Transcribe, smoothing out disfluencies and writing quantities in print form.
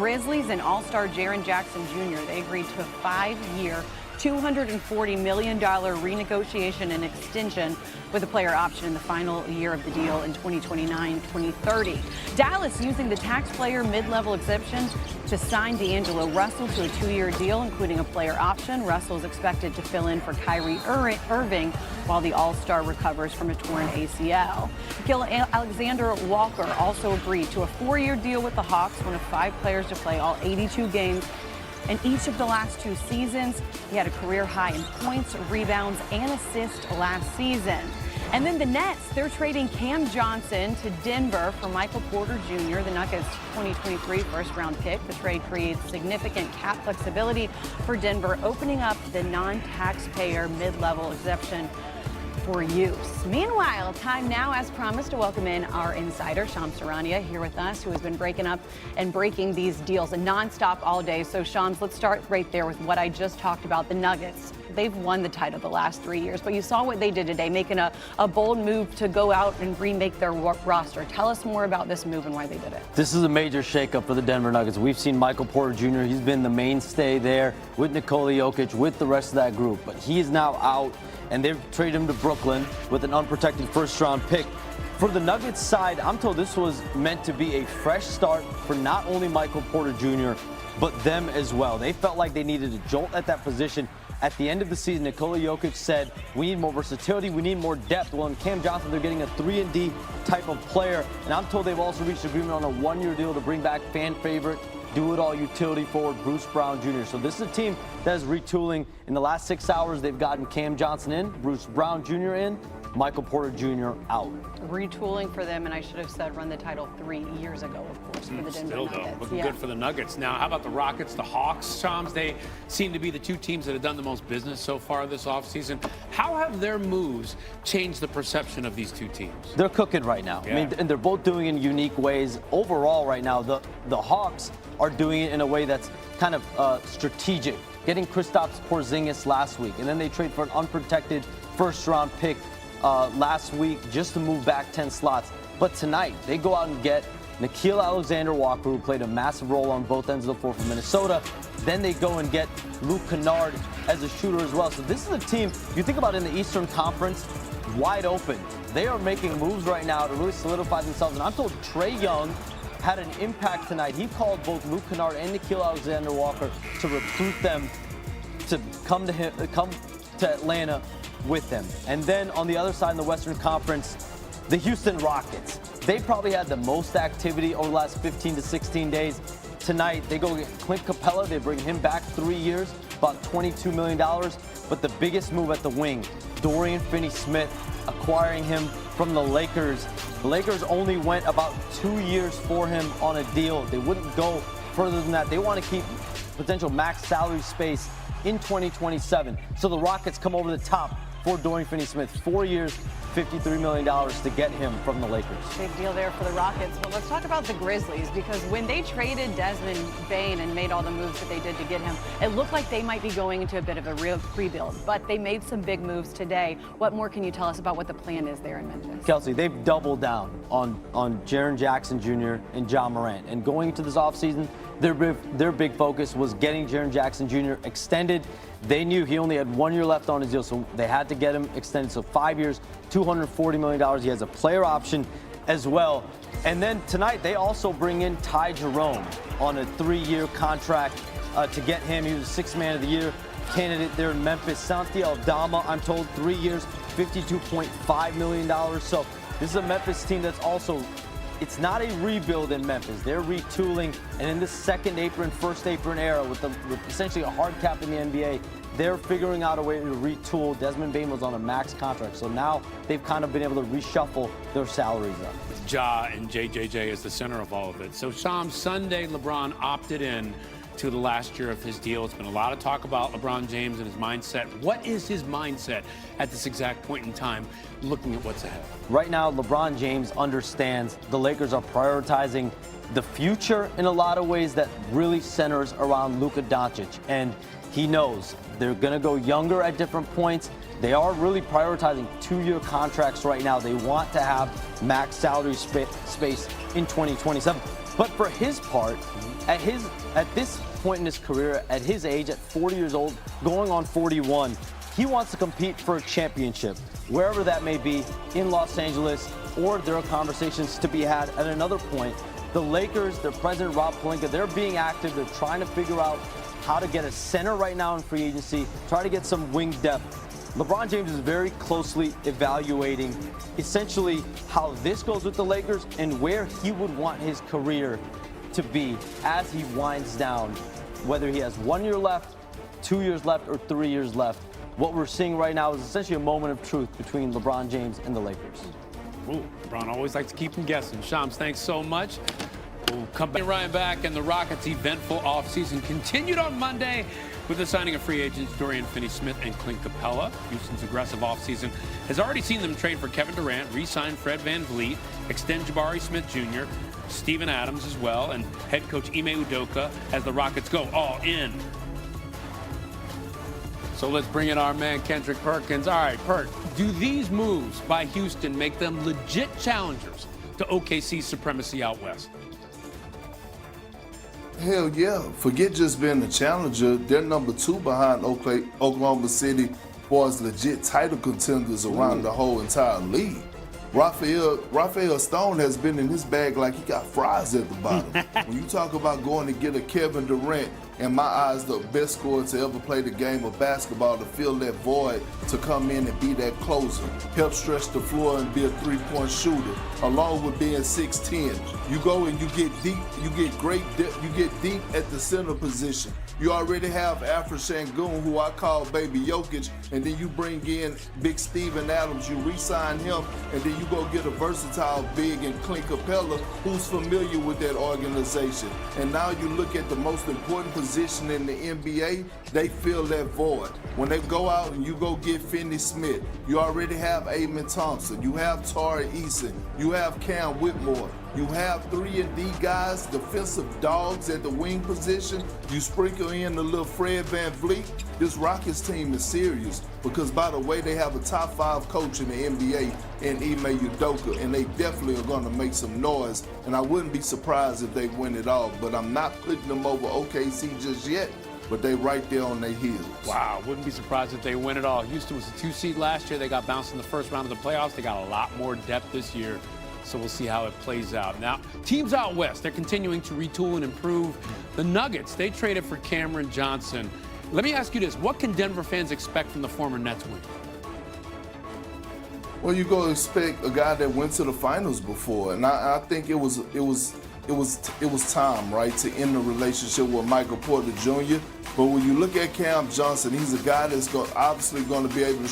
Grizzlies and All-Star Jaren Jackson Jr., they agreed to a 5-year, $240 million renegotiation and extension with a player option in the final year of the deal in 2029-2030. Dallas using the taxpayer mid-level exemption to sign D'Angelo Russell to a 2-year deal, including a player option. Russell is expected to fill in for Kyrie Irving while the All-Star recovers from a torn ACL. Alexander Walker also agreed to a 4-year deal with the Hawks, one of 5 players to play all 82 games. In each of the last 2 seasons, he had a career high in points, rebounds, and assists last season. And then the Nets, they're trading Cam Johnson to Denver for Michael Porter Jr., the Nuggets 2023 first-round pick. The trade creates significant cap flexibility for Denver, opening up the non-taxpayer mid-level exception for use. Meanwhile, time now, as promised, to welcome in our insider, Shams Charania, here with us, who has been breaking up and breaking these deals nonstop all day. So, Shams, let's start right there with what I just talked about, the Nuggets. They've won the title the last 3 years, but you saw what they did today, making a bold move to go out and remake their roster. Tell us more about this move and why they did it. This is a major shakeup for the Denver Nuggets. We've seen Michael Porter Jr., he's been the mainstay there with Nikola Jokic, with the rest of that group, but he is now out, and they've traded him to Brooklyn with an unprotected first-round pick. For the Nuggets side, I'm told this was meant to be a fresh start for not only Michael Porter Jr., but them as well. They felt like they needed a jolt at that position. At the end of the season, Nikola Jokic said, we need more versatility, we need more depth. Well, in Cam Johnson, they're getting a 3-and-D type of player. And I'm told they've also reached agreement on a 1-year deal to bring back fan favorite, do-it-all utility forward Bruce Brown Jr. So this is a team that is retooling. In the last 6 hours, they've gotten Cam Johnson in, Bruce Brown Jr. in, Michael Porter Jr. out. Retooling for them, and I should have said run the title 3 years ago, of course, for the Denver Nuggets. Looking good for the Nuggets. Now, how about the Rockets, the Hawks, Shams? They seem to be the 2 teams that have done the most business so far this offseason. How have their moves changed the perception of these 2 teams? They're cooking right now. Yeah. I mean, and they're both doing it in unique ways. Overall, right now, the Hawks are doing it in a way that's kind of strategic. Getting Kristaps Porzingis last week, and then they trade for an unprotected first-round pick last week just to move back 10 slots. But tonight, they go out and get Nickeil Alexander-Walker, who played a massive role on both ends of the floor for Minnesota. Then they go and get Luke Kennard as a shooter as well. So this is a team, you think about it, in the Eastern Conference, wide open. They are making moves right now to really solidify themselves. And I'm told Trae Young had an impact tonight. He called both Luke Kennard and Nickeil Alexander-Walker to recruit them to come to Atlanta with them. And then on the other side in the Western Conference, the Houston Rockets. They probably had the most activity over the last 15 to 16 days. Tonight, they go get Clint Capela. They bring him back 3 years, about $22 million. But the biggest move at the wing, Dorian Finney-Smith, acquiring him from the Lakers. The Lakers only went about 2 years for him on a deal. They wouldn't go further than that. They want to keep potential max salary space in 2027. So the Rockets come over the top for Dorian Finney-Smith. 4 years, $53 million to get him from the Lakers. Big deal there for the Rockets. But let's talk about the Grizzlies, because when they traded Desmond Bane and made all the moves that they did to get him, it looked like they might be going into a bit of a real rebuild. But they made some big moves today. What more can you tell us about what the plan is there in Memphis? Kelsey, they've doubled down on Jaren Jackson Jr. and John Morant. And going into this offseason, their big focus was getting Jaren Jackson Jr. extended. They knew he only had 1 year left on his deal, so they had to get him extended. So 5 years, $240 million. He has a player option as well. And then tonight, they also bring in Ty Jerome on a 3-year contract to get him. He was Sixth Man of the Year candidate there in Memphis. Santi Aldama, I'm told, 3 years, $52.5 million. So this is a Memphis team that's also, it's not a rebuild in Memphis. They're retooling, and in this second apron, first apron era with essentially a hard cap in the NBA, they're figuring out a way to retool. Desmond Bane was on a max contract, so now they've kind of been able to reshuffle their salaries up. With Ja and JJJ as the center of all of it. So, Shams, Sunday, LeBron opted in to the last year of his deal. It's been a lot of talk about LeBron James and his mindset. What is his mindset at this exact point in time, looking at what's ahead? Right now, LeBron James understands the Lakers are prioritizing the future in a lot of ways that really centers around Luka Doncic. And he knows they're going to go younger at different points. They are really prioritizing 2-year contracts right now. They want to have max salary space in 2027. But for his part, at this point in his career, at his age, at 40 years old, going on 41, he wants to compete for a championship, wherever that may be, in Los Angeles, or there are conversations to be had at another point. The Lakers, their president, Rob Pelinka, they're being active. They're trying to figure out how to get a center right now in free agency, try to get some wing depth. LeBron James is very closely evaluating essentially how this goes with the Lakers and where he would want his career to be as he winds down, whether he has 1 year left, 2 years left, or 3 years left. What we're seeing right now is essentially a moment of truth between LeBron James and the Lakers. Ooh, LeBron always likes to keep him guessing. Shams, thanks so much. We'll come back. Ryan back, and the Rockets' eventful offseason continued on Monday with the signing of free agents Dorian Finney-Smith and Clint Capela. Houston's aggressive offseason has already seen them trade for Kevin Durant, re-sign Fred VanVleet, extend Jabari Smith Jr., Steven Adams as well, and head coach Ime Udoka as the Rockets go all in. So let's bring in our man, Kendrick Perkins. All right, Perk, do these moves by Houston make them legit challengers to OKC's supremacy out west? Hell yeah. Forget just being a challenger. They're number 2 behind Oklahoma City for as legit title contenders around the whole entire league. Rafael Stone has been in his bag like he got fries at the bottom. When you talk about going to get a Kevin Durant, in my eyes, the best scorer to ever play the game of basketball, to fill that void, to come in and be that closer, help stretch the floor and be a three-point shooter, along with being 6'10". You go and you get deep, you get great depth, you get deep at the center position. You already have Alfred Şengün, who I call Baby Jokic, and then you bring in Big Steven Adams, you re-sign him, and then you go get a versatile big in Clint Capela, who's familiar with that organization. And now you look at the most important position in the NBA, they fill that void. When they go out and you go get Finney-Smith, you already have Amen Thompson, you have Tari Eason, you have Cam Whitmore, you have 3-and-D guys, defensive dogs at the wing position. You sprinkle in a little Fred VanVleet. This Rockets team is serious because, by the way, they have a top 5 coach in the NBA in Ime Udoka, and they definitely are going to make some noise. And I wouldn't be surprised if they win it all, but I'm not putting them over OKC just yet. But they right there on their heels. Wow, wouldn't be surprised if they win it all. Houston was a 2 seed last year. They got bounced in the first round of the playoffs. They got a lot more depth this year. So we'll see how it plays out. Now, teams out west, they're continuing to retool and improve. The Nuggets, they traded for Cameron Johnson. Let me ask you this. What can Denver fans expect from the former Nets wing? Well, you go expect a guy that went to the finals before. And I think it was time, right, to end the relationship with Michael Porter Jr. But when you look at Cam Johnson, he's a guy that's obviously going to be able to